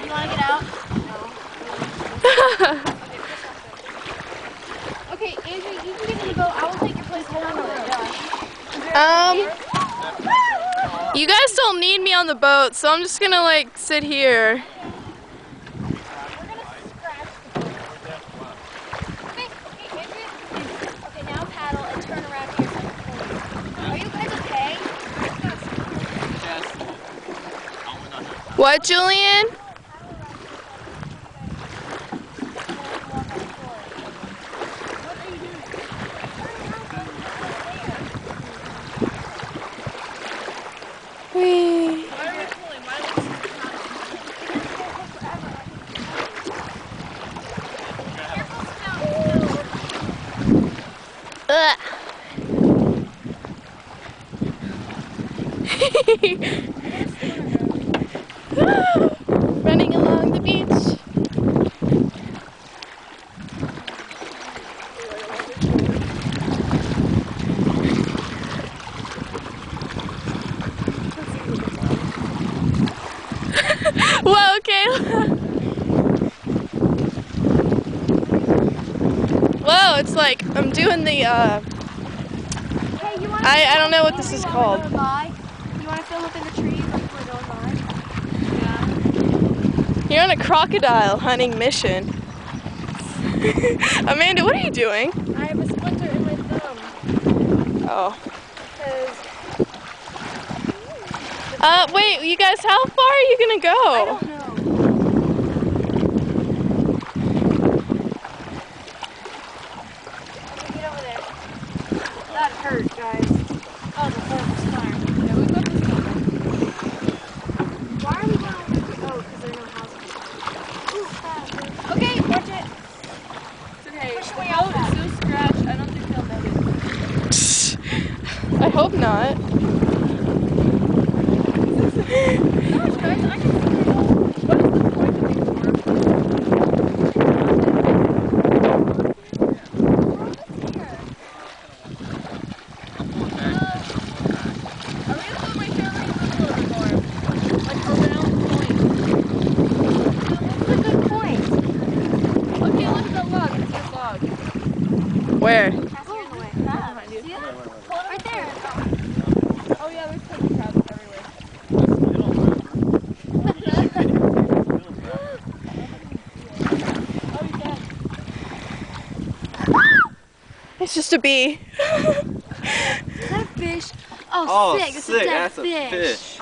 You want to get out? No. Okay, Andrew, you can get in the boat. I will take your place on the boat. You guys don't need me on the boat, so I'm just gonna like sit here. Okay, now paddle and turn around here. Are you guys okay? What, Julian? Whee. Running along the beach. Whoa, Kayla. Whoa, it's like I'm doing the I don't know what this is called. You want to film up in the trees like we're going by? Yeah. You're on a crocodile hunting mission. Amanda, what are you doing? I have a splinter in my thumb. Oh. Wait, you guys, how far are you gonna go? I don't know. Okay, get over there. That hurt, guys. Oh, the horse fire. Yeah, we got this one. Why are we going over here? Oh, because there are no houses. Ooh, fast. Okay, watch it. It's okay. Push your way out fast. So scratched, I don't think they'll notice. I hope not. Gosh, guys, I can see it. What is the point of these words? Where? Right there. Oh yeah, there's tons of crabs everywhere. It's just a bee. Is that a fish? Oh, sick. It's a dead fish.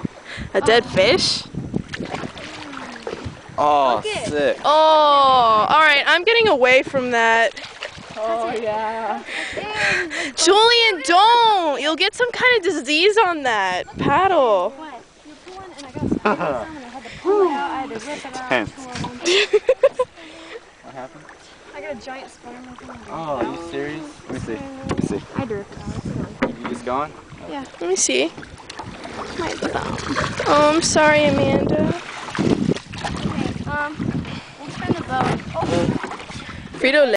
A dead fish? Oh, Okay. sick. Oh, alright, I'm getting away from that. Oh yeah. Julian, don't! You'll get some kind of disease on that. Paddle. What? You're pulling and I got some and I had to pull it out. I had to rip it out. Tense. What happened? I got a giant spider monkey. Oh, are you serious? Let me see. Let me see. I had to rip it out. It's fine. You just gone? Yeah. Let me see. My thumb. Oh, I'm sorry, Amanda. Okay, we'll turn the boat. Oh. Frito